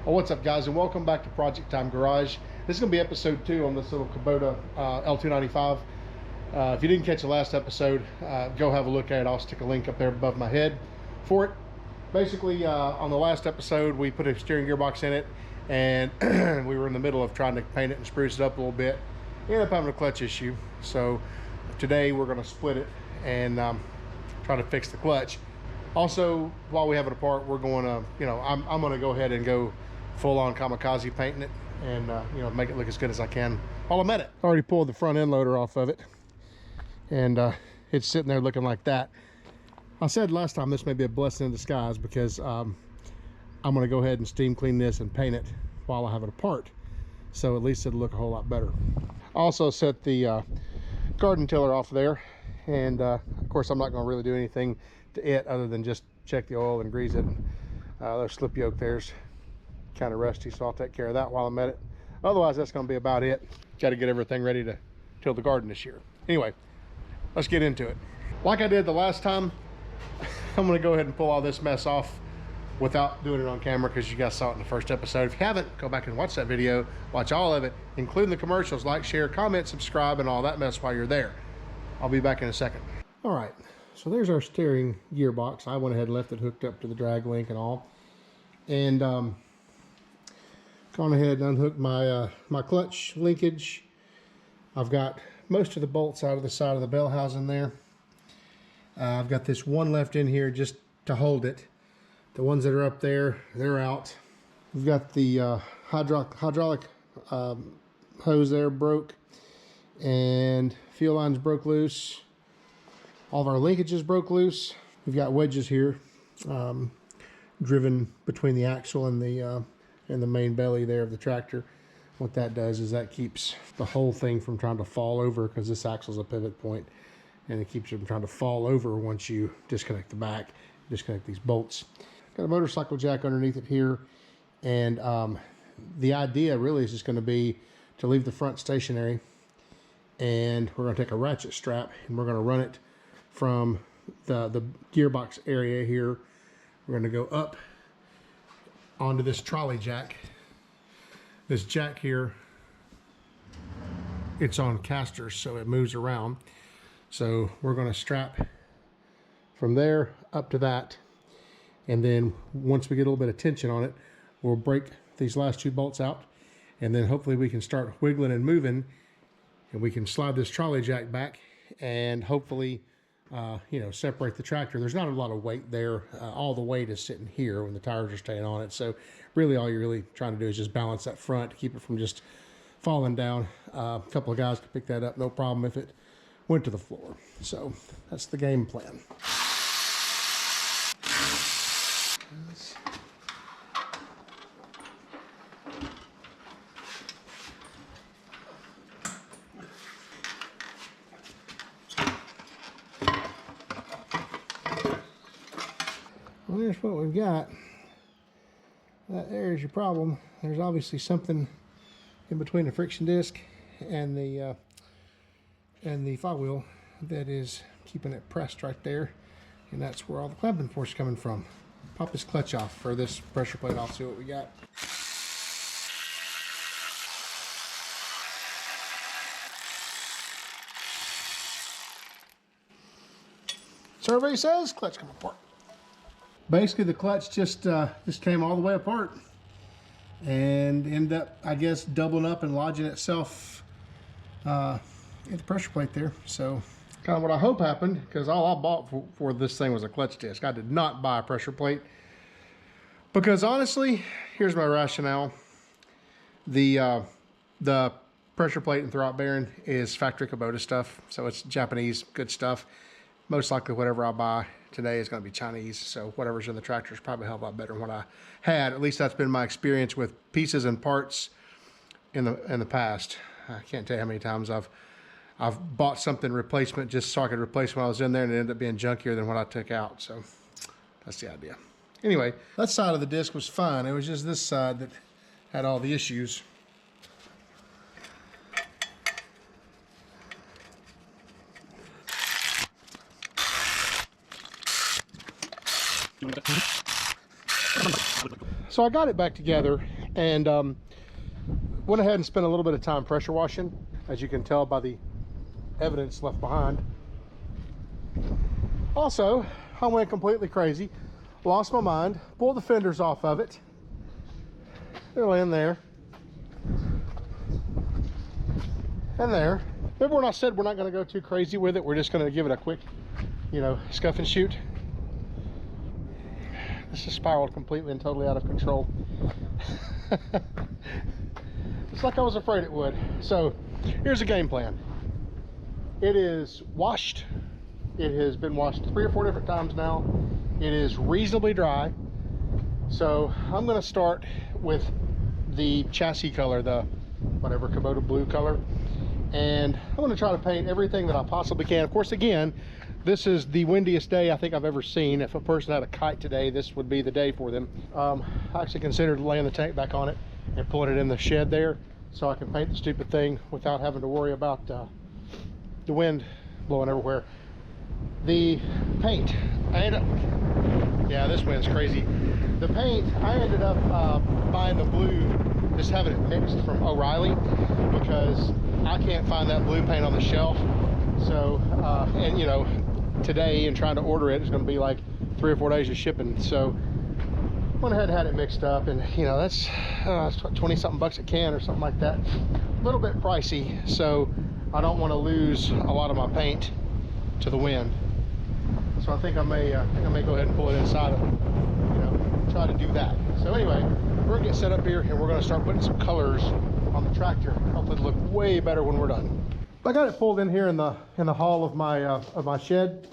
Well, what's up, guys, and welcome back to Project Time Garage. This is going to be episode 2 on this little Kubota L295. If you didn't catch the last episode, go have a look at it. I'll stick a link up there above my head for it. Basically, on the last episode, we put a steering gearbox in it, and we were in the middle of trying to paint it and spruce it up a little bit. Ended up having a clutch issue, so today we're going to split it and try to fix the clutch. Also, while we have it apart, we're going to, I'm going to go ahead and go full-on kamikaze painting it and make it look as good as I can while I'm at it. I already pulled the front end loader off of it, and it's sitting there looking like that. I said last time this may be a blessing in disguise because I'm going to go ahead and steam clean this and paint it while I have it apart, so at least it'll look a whole lot better. I also set the garden tiller off there, and of course I'm not going to really do anything to it other than just check the oil and grease it. There's slip yoke there's kind of rusty, so I'll take care of that while I'm at it. Otherwise, that's going to be about it. Got to get everything ready to till the garden this year. Anyway, let's get into it. Like I did the last time, I'm going to go ahead and pull all this mess off without doing it on camera because you guys saw it in the first episode. If you haven't, go back and watch that video. Watch all of it, including the commercials. Like, share, comment, subscribe, and all that mess while you're there. I'll be back in a second. All right, so there's our steering gearbox. I went ahead and left it hooked up to the drag link and all. And gone ahead and unhooked my my clutch linkage. I've got most of the bolts out of the side of the bell housing there. I've got this one left in here just to hold it. The ones that are up there, they're out. We've got the hydraulic hose there broke, and fuel lines broke loose. All of our linkages broke loose. We've got wedges here driven between the axle and the main belly there of the tractor. What that does is that keeps the whole thing from trying to fall over, because this axle is a pivot point, and it keeps it from trying to fall over once you disconnect the back, disconnect these bolts. Got a motorcycle jack underneath it here, and the idea really is just going to be to leave the front stationary, and we're going to take a ratchet strap and we're going to run it from the gearbox area here. We're going to go up onto this trolley jack. This jack here, it's on casters, so it moves around. So we're going to strap from there up to that, and then once we get a little bit of tension on it, we'll break these last two bolts out, and then hopefully we can start wiggling and moving, and we can slide this trolley jack back and hopefully separate the tractor. There's not a lot of weight there. All the weight is sitting here when the tires are staying on it. So really all you're really trying to do is just balance that front to keep it from just falling down. A couple of guys could pick that up, no problem if it went to the floor. So that's the game plan. Well, there's what we've got. There's your problem. There's obviously something in between the friction disc and the fog wheel that is keeping it pressed right there, and that's where all the clamping force is coming from. Pop this clutch off, or this pressure plate off, see what we got. Survey says clutch come apart. Basically, the clutch just came all the way apart and ended up, I guess, doubling up and lodging itself in the pressure plate there. So kind of what I hope happened, because all I bought for this thing was a clutch disc. I did not buy a pressure plate because honestly, here's my rationale. The pressure plate and throwout bearing is factory Kubota stuff, so it's Japanese good stuff. Most likely whatever I buy today is going to be Chinese, so whatever's in the tractor is probably a hell of a lot better than what I had. At least that's been my experience with pieces and parts in the past. I can't tell you how many times I've bought something replacement just so I could replace when I was in there, and it ended up being junkier than what I took out. So that's the idea. Anyway, that side of the disc was fine. It was just this side that had all the issues. So So I got it back together and went ahead and spent a little bit of time pressure washing, as you can tell by the evidence left behind. Also, I went completely crazy, lost my mind, pulled the fenders off of it. They're laying there and there. Remember when I said we're not going to go too crazy with it? We're just going to give it a quick, you know, scuff and shoot. This has spiraled completely and totally out of control. It's like I was afraid it would. So here's the game plan. It is washed. It has been washed 3 or 4 different times now. It is reasonably dry. So I'm going to start with the chassis color, the whatever Kubota blue color, and I'm going to try to paint everything that I possibly can. Of course, again, this is the windiest day I think I've ever seen. If a person had a kite today, this would be the day for them. I actually considered laying the tank back on it and pulling it in the shed there so I can paint the stupid thing without having to worry about the wind blowing everywhere. The paint, yeah, this wind's crazy. The paint, I ended up buying the blue, just having it mixed from O'Reilly, because I can't find that blue paint on the shelf. So, and you know, today and trying to order it is going to be like 3 or 4 days of shipping. So went ahead and had it mixed up, and you know, that's 20 something bucks a can or something like that. A little bit pricey, so I don't want to lose a lot of my paint to the wind. So I think I may go ahead and pull it inside and, you know, try to do that. So anyway, we're gonna get set up here and we're gonna start putting some colors on the tractor. Hopefully it'll look way better when we're done. I got it pulled in here in the hall of my shed,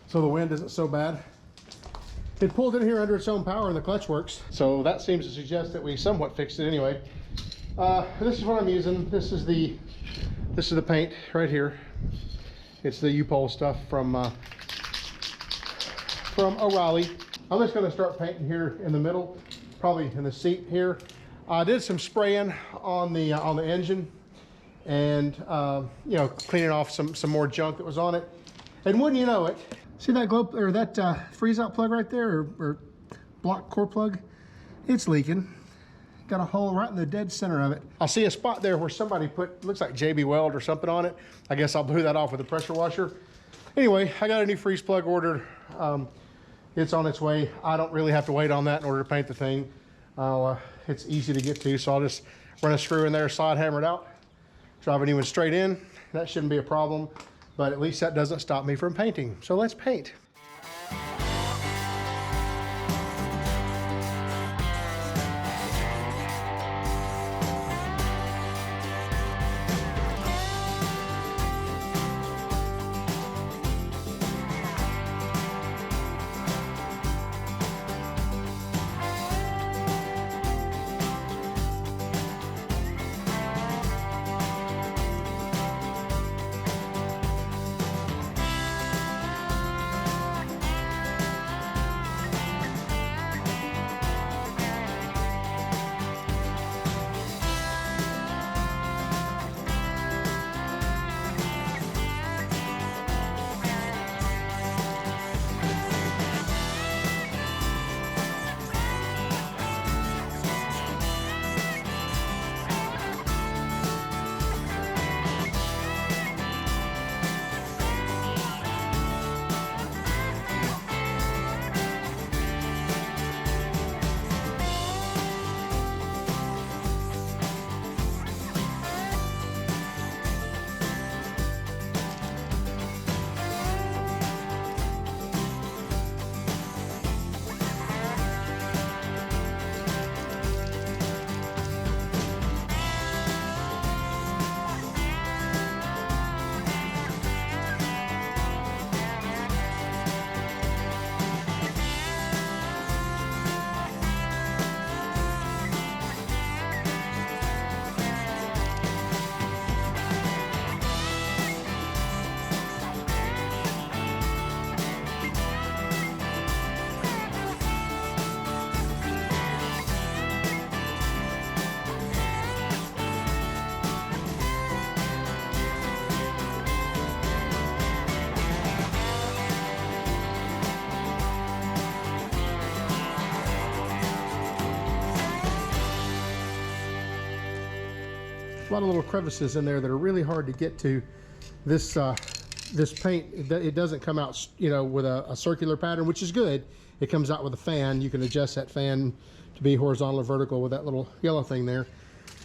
so the wind isn't so bad. It pulled in here under its own power and the clutch works, so that seems to suggest that we somewhat fixed it anyway. This is what I'm using. This is the paint right here. It's the U-Pole stuff from O'Reilly. I'm just going to start painting here in the middle, probably in the seat here. I did some spraying on the engine, and you know, cleaning off some more junk that was on it. And wouldn't you know it, see that glow or that freeze out plug right there, or block core plug? It's leaking. Got a hole right in the dead center of it. I see a spot there where somebody put, looks like JB Weld or something on it. I guess I'll blew that off with a pressure washer. Anyway, I got a new freeze plug ordered. It's on its way. I don't really have to wait on that in order to paint the thing. It's easy to get to, so I'll just run a screw in there, slide hammer it out, drive a new one straight in. That shouldn't be a problem, but at least that doesn't stop me from painting. So let's paint. a lot of little crevices in there that are really hard to get to. This this paint, it doesn't come out, you know, with a circular pattern, which is good. It comes out with a fan. You can adjust that fan to be horizontal or vertical with that little yellow thing there.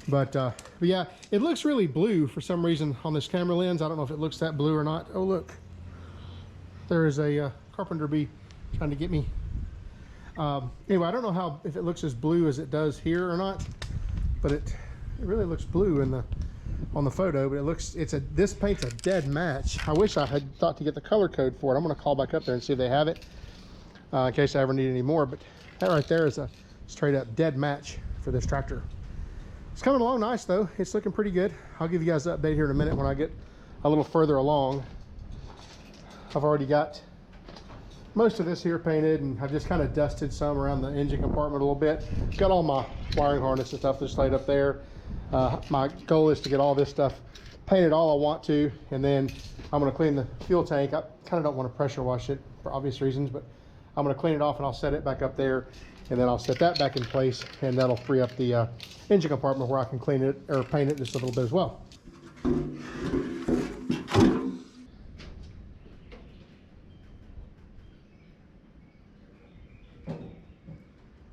But yeah, it looks really blue for some reason on this camera lens. I don't know if it looks that blue or not. Oh, look. There is a carpenter bee trying to get me. Anyway, I don't know if it looks as blue as it does here or not, but it really looks blue on the photo, but this paint's a dead match. I wish I had thought to get the color code for it. I'm gonna call back up there and see if they have it in case I ever need any more, but that right there is a straight up dead match for this tractor. It's coming along nice though. It's looking pretty good. I'll give you guys an update here in a minute when I get a little further along. I've already got most of this here painted, and I've just kind of dusted some around the engine compartment a little bit. Got all my wiring harness and stuff that's laid up there. My goal is to get all this stuff painted all I want to, and then I'm going to clean the fuel tank. I kind of don't want to pressure wash it for obvious reasons, but I'm going to clean it off and I'll set it back up there, and then I'll set that back in place, and that'll free up the engine compartment where I can clean it or paint it just a little bit as well.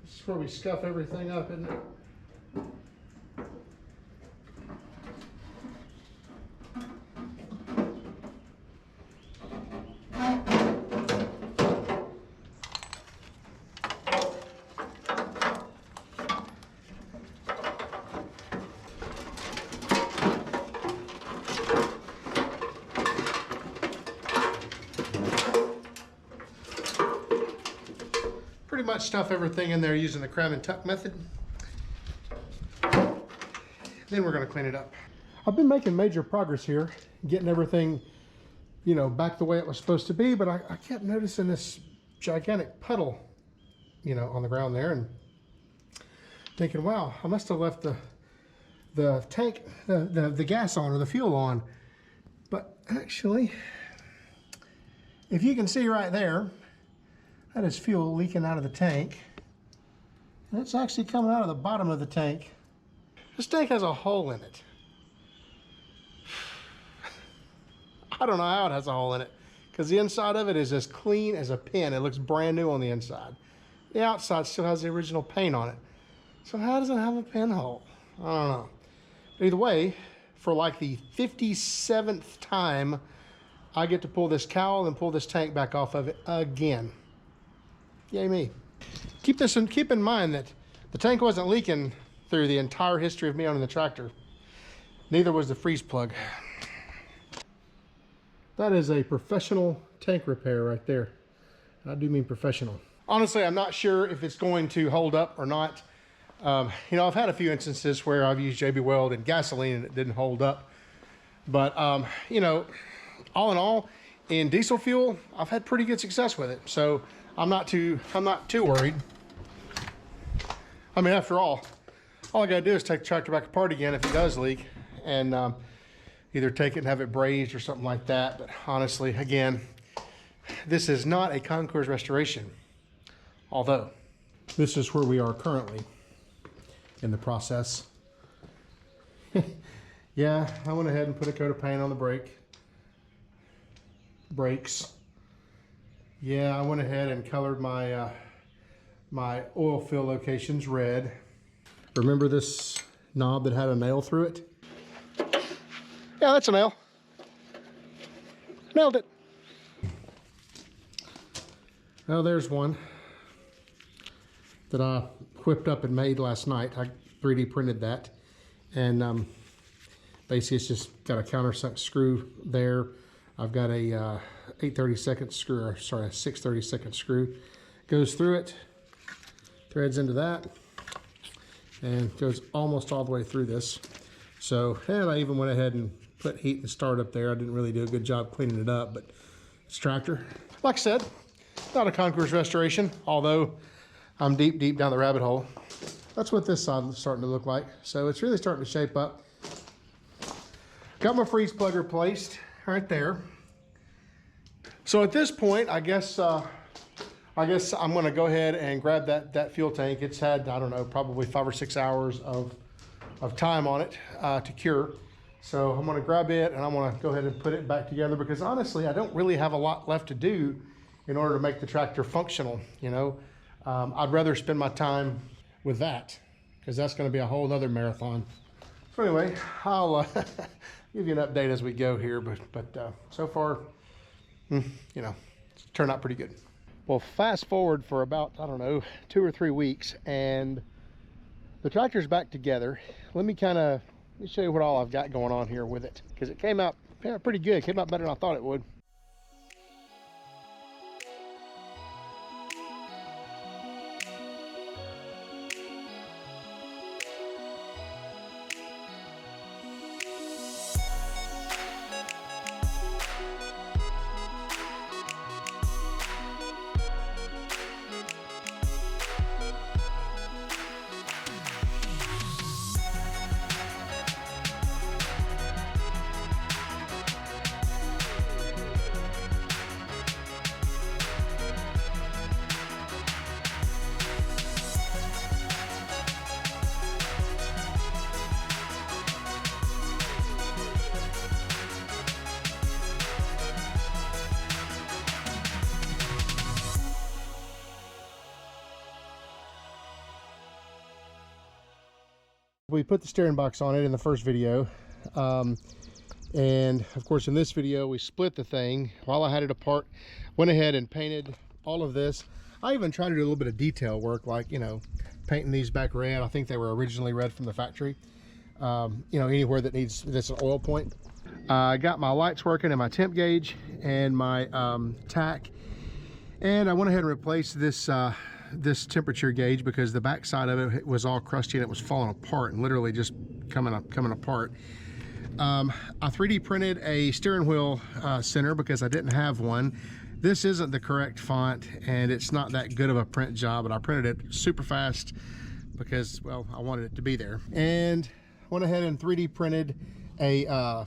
This is where we scuff everything up, isn't it? Pretty much stuff everything in there using the cram and tuck method. Then we're going to clean it up. I've been making major progress here, getting everything, you know, back the way it was supposed to be, but I kept noticing this gigantic puddle, you know, on the ground there, and thinking, wow, I must have left the tank, the gas on or the fuel on. But actually, if you can see right there, that is fuel leaking out of the tank. And it's actually coming out of the bottom of the tank. This tank has a hole in it. I don't know how it has a hole in it, because the inside of it is as clean as a pin. It looks brand new on the inside. The outside still has the original paint on it. So how does it have a pinhole? I don't know. But either way, for like the 57th time, I get to pull this cowl and pull this tank back off of it again. Yay me. Keep in mind that the tank wasn't leaking through the entire history of me owning the tractor. Neither was the freeze plug. That is a professional tank repair right there. I do mean professional. Honestly, I'm not sure if it's going to hold up or not. You know, I've had a few instances where I've used JB Weld and gasoline and it didn't hold up. But, you know, all in all, in diesel fuel, I've had pretty good success with it. So I'm not too worried. I mean, after all I gotta do is take the tractor back apart again if it does leak, and either take it and have it brazed or something like that. But honestly, again, this is not a concours restoration. Although, this is where we are currently in the process. Yeah, I went ahead and put a coat of paint on the brakes. Yeah, I went ahead and colored my my oil fill locations red. Remember this knob that had a nail through it? Yeah, that's a nail. Nailed it. Oh, there's one that I whipped up and made last night. I 3D printed that, and basically it's just got a countersunk screw there. I've got a 8/32 screw, or sorry, a 6/32 screw. Goes through it, threads into that, and goes almost all the way through this. So, and I even went ahead and put heat and start up there. I didn't really do a good job cleaning it up, but it's tractor. Like I said, not a concours restoration, although I'm deep down the rabbit hole. That's what this side is starting to look like. So it's really starting to shape up. Got my freeze plug replaced right there. So at this point, I guess I'm going to go ahead and grab that fuel tank. It's had, I don't know, probably 5 or 6 hours of of time on it to cure. So I'm gonna grab it and I'm gonna go ahead and put it back together, because honestly, I don't really have a lot left to do in order to make the tractor functional, you know. I'd rather spend my time with that, because that's gonna be a whole nother marathon. So anyway, I'll give you an update as we go here, but so far, you know, it's turned out pretty good. Well, fast forward for about, I don't know, 2 or 3 weeks, and the tractor's back together. Let me show you what all I've got going on here with it, because it came out pretty good. It came out better than I thought it would. We put the steering box on it in the first video, and of course in this video we split the thing while I had it apart. Went ahead and painted all of this. I even tried to do a little bit of detail work, like, you know, painting these back red. I think they were originally red from the factory. You know, anywhere that needs this an oil point. I got my lights working and my temp gauge and my tack, and I went ahead and replaced this this temperature gauge, because the back side of it was all crusty and it was falling apart and literally just coming apart. I 3D printed a steering wheel center because I didn't have one. This isn't the correct font and it's not that good of a print job, but I printed it super fast because, well, I wanted it to be there. And went ahead and 3D printed a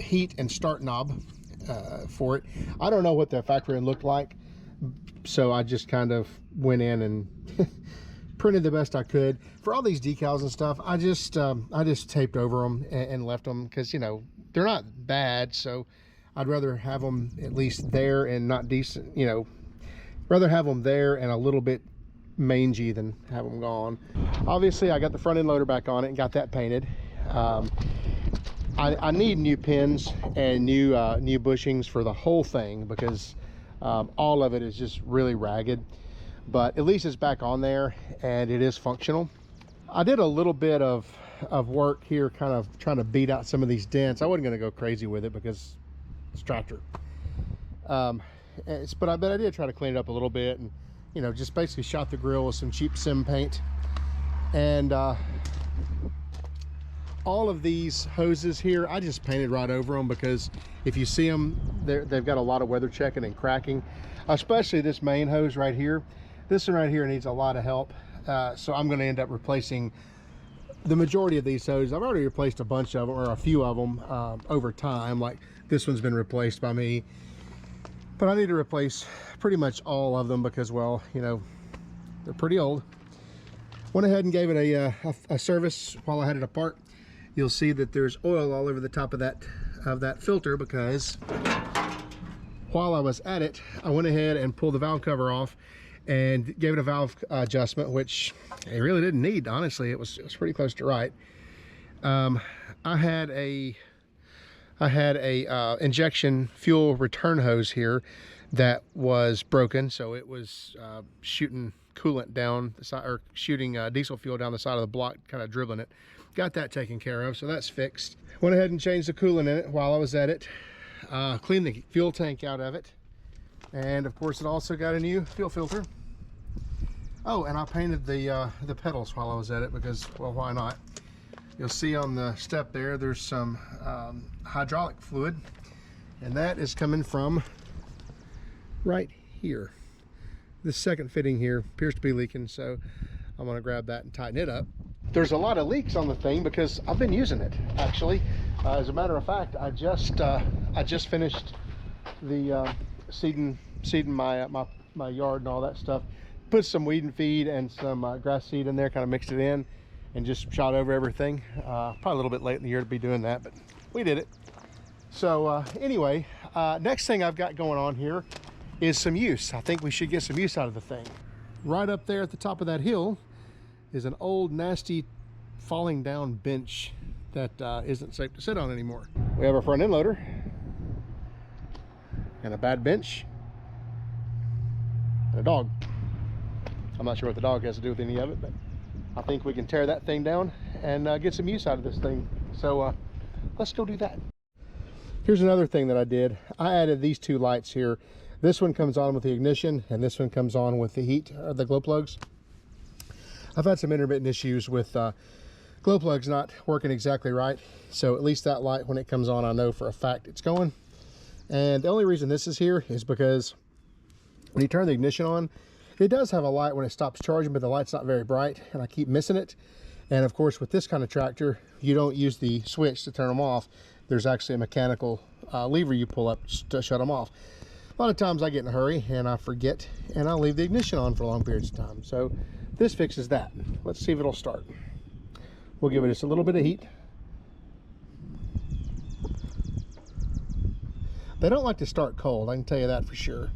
heat and start knob for it. I don't know what the factory end looked like, so I just kind of went in and printed the best I could. For all these decals and stuff, I just taped over them and left them, because, you know, they're not bad, so I'd rather have them at least there and not decent, you know, rather have them there and a little bit mangy than have them gone. Obviously I got the front end loader back on it and got that painted. I need new pins and new bushings for the whole thing, because all of it is just really ragged, but at least it's back on there and it is functional. I did a little bit of work here, kind of trying to beat out some of these dents. I wasn't going to go crazy with it because it's a tractor, but I did try to clean it up a little bit, and, you know, just basically shot the grill with some cheap sim paint. And all of these hoses here, I just painted right over them, because if you see them, they've got a lot of weather checking and cracking, especially this main hose right here. This one right here needs a lot of help, so I'm going to end up replacing the majority of these hoses. I've already replaced a bunch of them, or a few of them, over time. Like this one's been replaced by me, but I need to replace pretty much all of them because, well, you know, they're pretty old. Went ahead and gave it a service while I had it apart. You'll see that there's oil all over the top of that filter, because while I was at it, I went ahead and pulled the valve cover off and gave it a valve adjustment, which it really didn't need, honestly. It was pretty close to right. I had a injection fuel return hose here that was broken, so it was shooting coolant down the side, or shooting diesel fuel down the side of the block, kind of dribbling it. Got that taken care of, so that's fixed. Went ahead and changed the coolant in it while I was at it. Cleaned the fuel tank out of it, and of course it also got a new fuel filter. Oh, and I painted the pedals while I was at it, because, well, why not? You'll see on the step there's some hydraulic fluid, and that is coming from right here. This second fitting here appears to be leaking, so I'm going to grab that and tighten it up. There's a lot of leaks on the thing because I've been using it, actually. As a matter of fact, I just finished the seeding my yard and all that stuff. Put some weed and feed and some grass seed in there, kind of mixed it in. and just shot over everything. Probably a little bit late in the year to be doing that, but we did it. So anyway, next thing I've got going on here is some use. I think we should get some use out of the thing. Right up there at the top of that hill is an old nasty falling down bench that isn't safe to sit on anymore. We have our front end loader and a bad bench and a dog. I'm not sure what the dog has to do with any of it, but I think we can tear that thing down and get some use out of this thing. So let's go do that. Here's another thing that I did. I added these two lights here. This one comes on with the ignition and this one comes on with the heat, or the glow plugs. I've had some intermittent issues with glow plugs not working exactly right. So at least that light, when it comes on, I know for a fact it's going. And the only reason this is here is because when you turn the ignition on, it does have a light when it stops charging, but the light's not very bright and I keep missing it. And of course, with this kind of tractor, you don't use the switch to turn them off. There's actually a mechanical lever you pull up to shut them off. A lot of times I get in a hurry and I forget, and I'll leave the ignition on for long periods of time. So this fixes that. Let's see if it'll start. We'll give it just a little bit of heat. They don't like to start cold, I can tell you that for sure.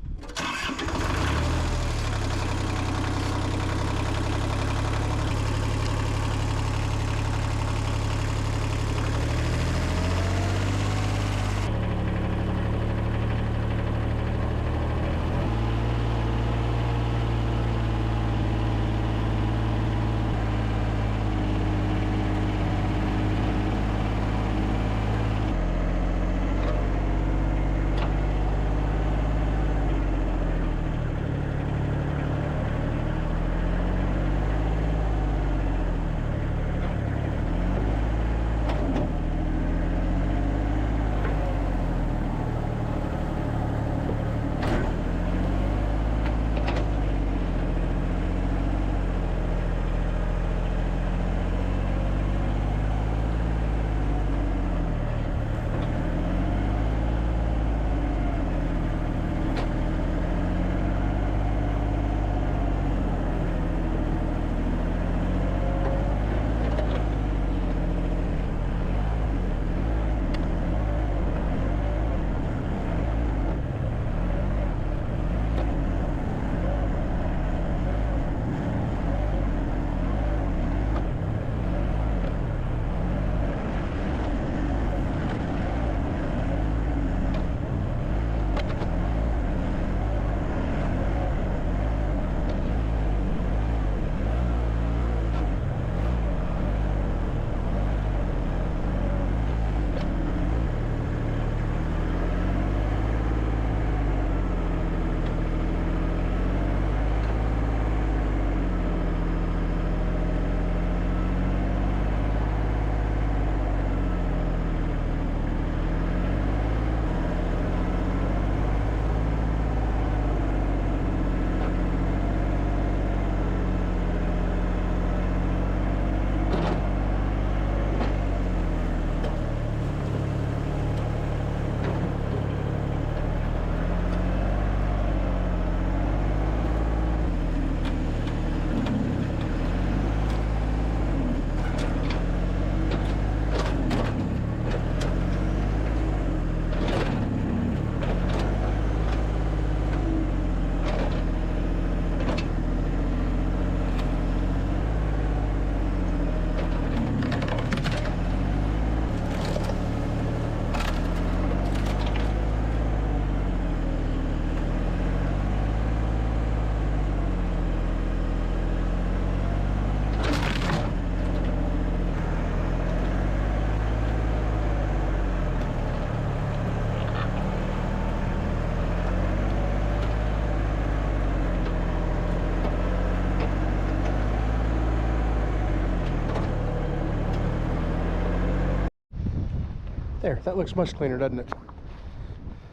There, that looks much cleaner, doesn't it?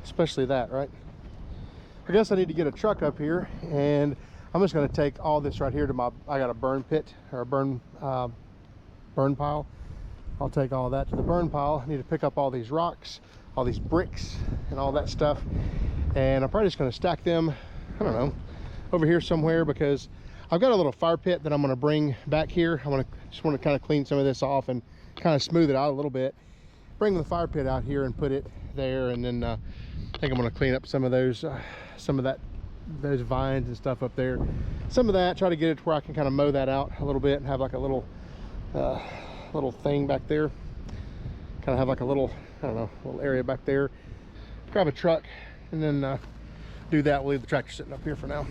Especially that, right? I guess I need to get a truck up here, and I'm just going to take all this right here to my, I got a burn pit, or a burn pile. I'll take all of that to the burn pile. I need to pick up all these rocks, all these bricks, and all that stuff. And I'm probably just going to stack them, I don't know, over here somewhere, because I've got a little fire pit that I'm going to bring back here. I just want to kind of clean some of this off and kind of smooth it out a little bit. Bring the fire pit out here and put it there, and then I think I'm going to clean up some of those those vines and stuff up there. Some of that, try to get it to where I can kind of mow that out a little bit and have like a little thing back there. Kind of have like a little, I don't know, little area back there. Grab a truck and then do that. We'll leave the tractor sitting up here for now.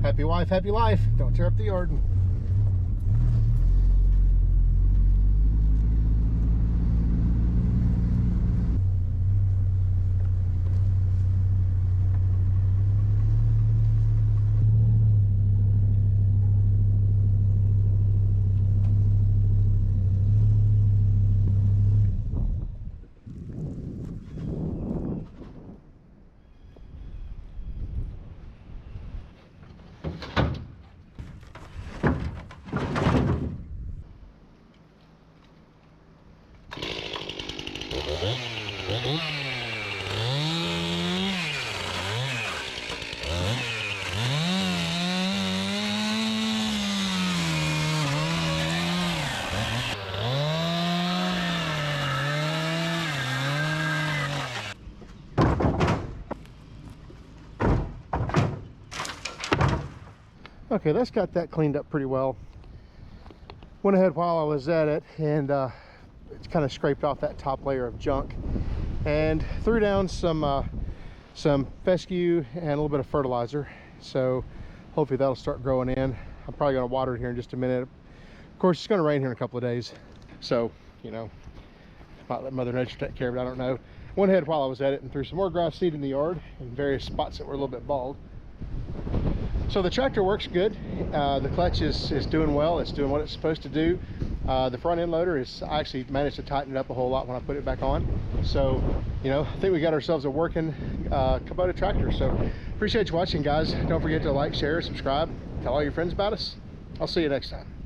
Happy wife, happy life. Don't tear up the yard. Okay, that's got that cleaned up pretty well. Went ahead while I was at it and it's kind of scraped off that top layer of junk and threw down some fescue and a little bit of fertilizer. So hopefully that'll start growing in. I'm probably going to water it here in just a minute. Of course, it's going to rain here in a couple of days, so you know, might let Mother Nature take care of it. I don't know. Went ahead while I was at it and threw some more grass seed in the yard in various spots that were a little bit bald. So the tractor works good. The clutch is doing well. It's doing what it's supposed to do. The front end loader I actually managed to tighten it up a whole lot when I put it back on. So, you know, I think we got ourselves a working Kubota tractor. So appreciate you watching, guys. Don't forget to like, share, subscribe, tell all your friends about us. I'll see you next time.